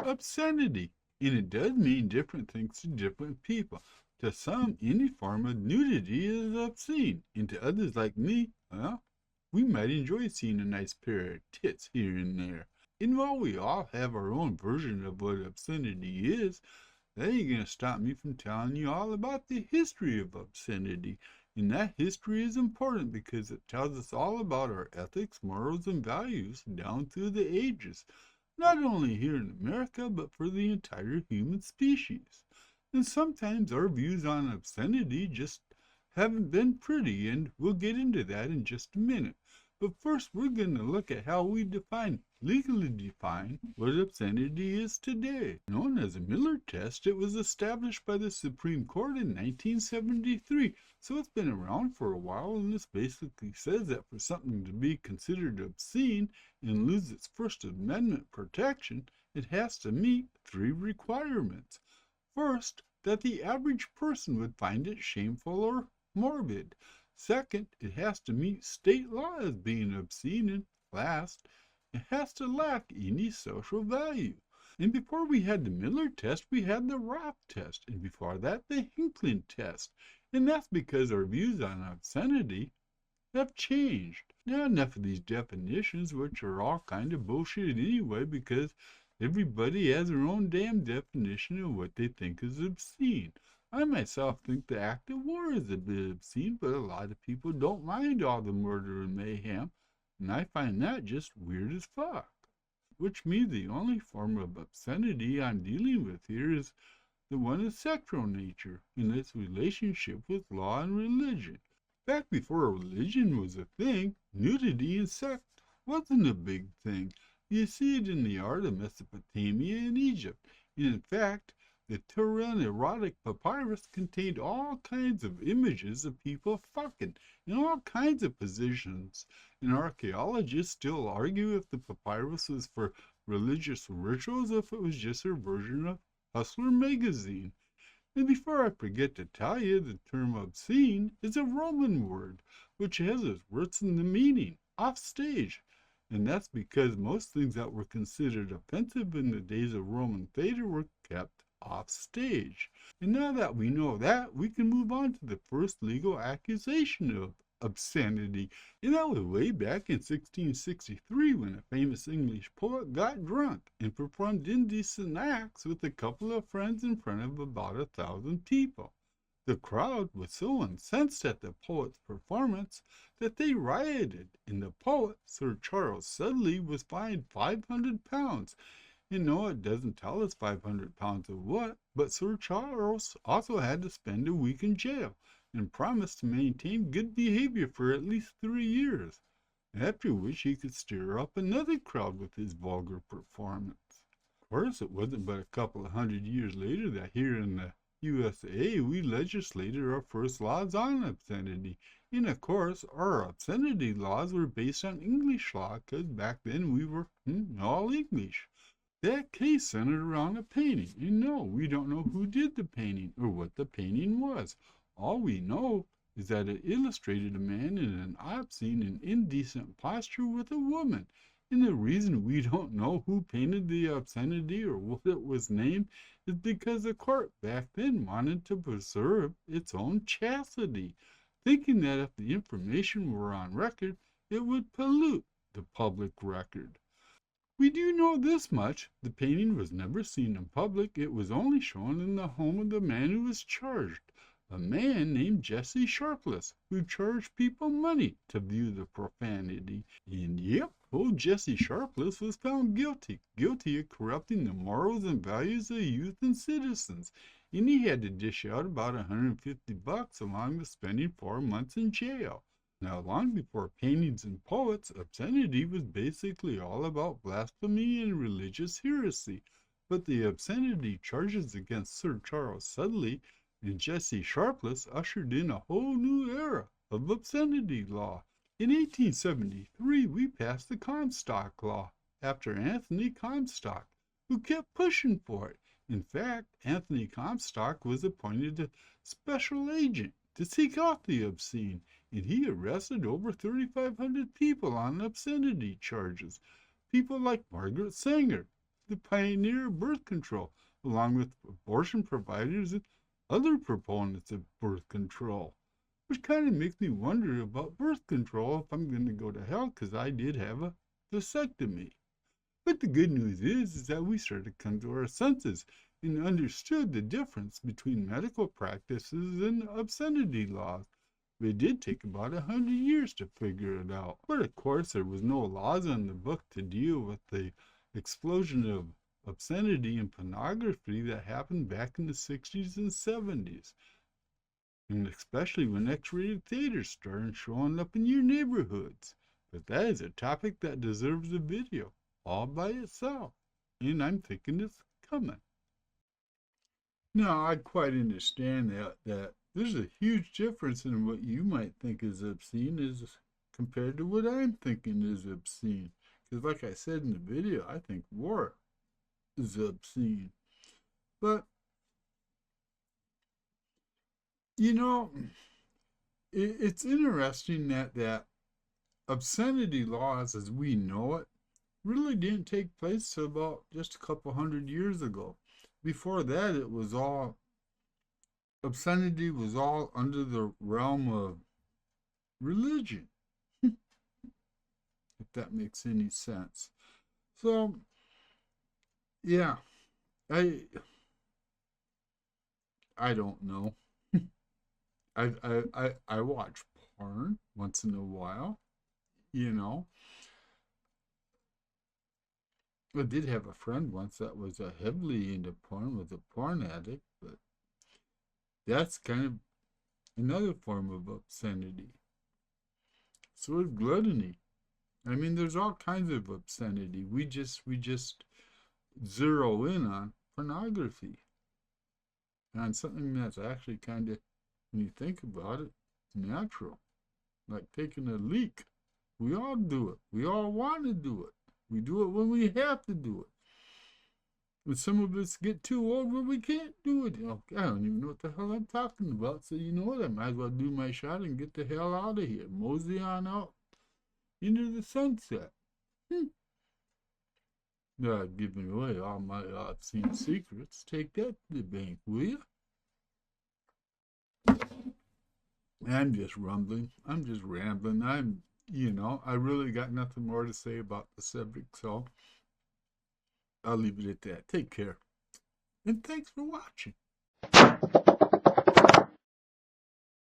obscenity, and it does mean different things to different people. To some, any form of nudity is obscene, and to others like me, well, we might enjoy seeing a nice pair of tits here and there. And while we all have our own version of what obscenity is, that ain't gonna stop me from telling you all about the history of obscenity. And that history is important because it tells us all about our ethics, morals, and values down through the ages, not only here in America, but for the entire human species. And sometimes our views on obscenity just haven't been pretty, and we'll get into that in just a minute. But first, we're going to look at how we legally define what obscenity is today. Known as a Miller test, it was established by the Supreme Court in 1973, so it's been around for a while, and this basically says that for something to be considered obscene and lose its First Amendment protection, it has to meet 3 requirements. First, that the average person would find it shameful or morbid. Second, it has to meet state law as being obscene. And last, it has to lack any social value. And before we had the Miller test, we had the Roth test. And before that, the Hinckley test. And that's because our views on obscenity have changed. Now, enough of these definitions, which are all kind of bullshit anyway, because everybody has their own damn definition of what they think is obscene. I myself think the act of war is a bit obscene, but a lot of people don't mind all the murder and mayhem, and I find that just weird as fuck. Which means the only form of obscenity I'm dealing with here is the one of sexual nature, in its relationship with law and religion. Back before religion was a thing, nudity and sex wasn't a big thing. You see it in the art of Mesopotamia and Egypt, and in fact, the Turin Erotic Papyrus contained all kinds of images of people fucking in all kinds of positions, and archaeologists still argue if the papyrus was for religious rituals or if it was just a version of Hustler magazine. And before I forget to tell you, the term obscene is a Roman word, which has its roots in the meaning, off stage. And that's because most things that were considered offensive in the days of Roman theater were kept off stage. And now that we know that, we can move on to the first legal accusation of obscenity. And that was way back in 1663 when a famous English poet got drunk and performed indecent acts with a couple of friends in front of about 1,000 people. The crowd was so incensed at the poet's performance that they rioted, and the poet, Sir Charles Sudley, was fined £500. And no, it doesn't tell us £500 of what, but Sir Charles also had to spend a week in jail and promised to maintain good behavior for at least 3 years, after which he could stir up another crowd with his vulgar performance. Of course, it wasn't but a couple of 100 years later that here in the USA we legislated our first laws on obscenity. And of course, our obscenity laws were based on English law, because back then we were all English. That case centered around a painting, and no, we don't know who did the painting or what the painting was. All we know is that it illustrated a man in an obscene and indecent posture with a woman. And the reason we don't know who painted the obscenity or what it was named is because the court back then wanted to preserve its own chastity, thinking that if the information were on record, it would pollute the public record. We do know this much: the painting was never seen in public. It was only shown in the home of the man who was charged, a man named Jesse Sharpless, who charged people money to view the profanity. And yep, old Jesse Sharpless was found guilty of corrupting the morals and values of youth and citizens, and he had to dish out about $150 along with spending 4 months in jail. Now, long before paintings and poets, obscenity was basically all about blasphemy and religious heresy. But the obscenity charges against Sir Charles Sudley and Jesse Sharpless ushered in a whole new era of obscenity law. In 1873, we passed the Comstock Law, after Anthony Comstock, who kept pushing for it. In fact, Anthony Comstock was appointed a special agent to seek out the obscene, and he arrested over 3,500 people on obscenity charges. People like Margaret Sanger, the pioneer of birth control, along with abortion providers and other proponents of birth control. Which kind of makes me wonder about birth control if I'm going to go to hell because I did have a vasectomy. But the good news is that we started to come to our senses and understood the difference between medical practices and obscenity laws. It did take about 100 years to figure it out. But of course, there was no laws in the book to deal with the explosion of obscenity and pornography that happened back in the 60s and 70s. And especially when X-rated theaters started showing up in your neighborhoods. But that is a topic that deserves a video all by itself. And I'm thinking it's coming. Now, I quite understand that there's a huge difference in what you might think is obscene as compared to what I'm thinking is obscene. Because like I said in the video, I think war is obscene. But, you know, it's interesting that obscenity laws as we know it really didn't take place till about just a couple 100 years ago. Before that, it was all, obscenity was all under the realm of religion, if that makes any sense. So, yeah, I don't know. I watch porn once in a while, you know. I did have a friend once that was heavily into porn, was a porn addict, but that's kind of another form of obscenity. So is gluttony. I mean, there's all kinds of obscenity. We just zero in on pornography, on something that's actually kind of, when you think about it, natural, like taking a leak. We all do it. We all want to do it. We do it when we have to do it. When some of us get too old where we can't do it. Oh, I don't even know what the hell I'm talking about. So you know what? I might as well do my shot and get the hell out of here. Mosey on out into the sunset. Giving away all my obscene secrets. Take that to the bank, will you? I'm just rumbling. I'm just rambling. I really got nothing more to say about the subject, so I'll leave it at that. Take care. And thanks for watching.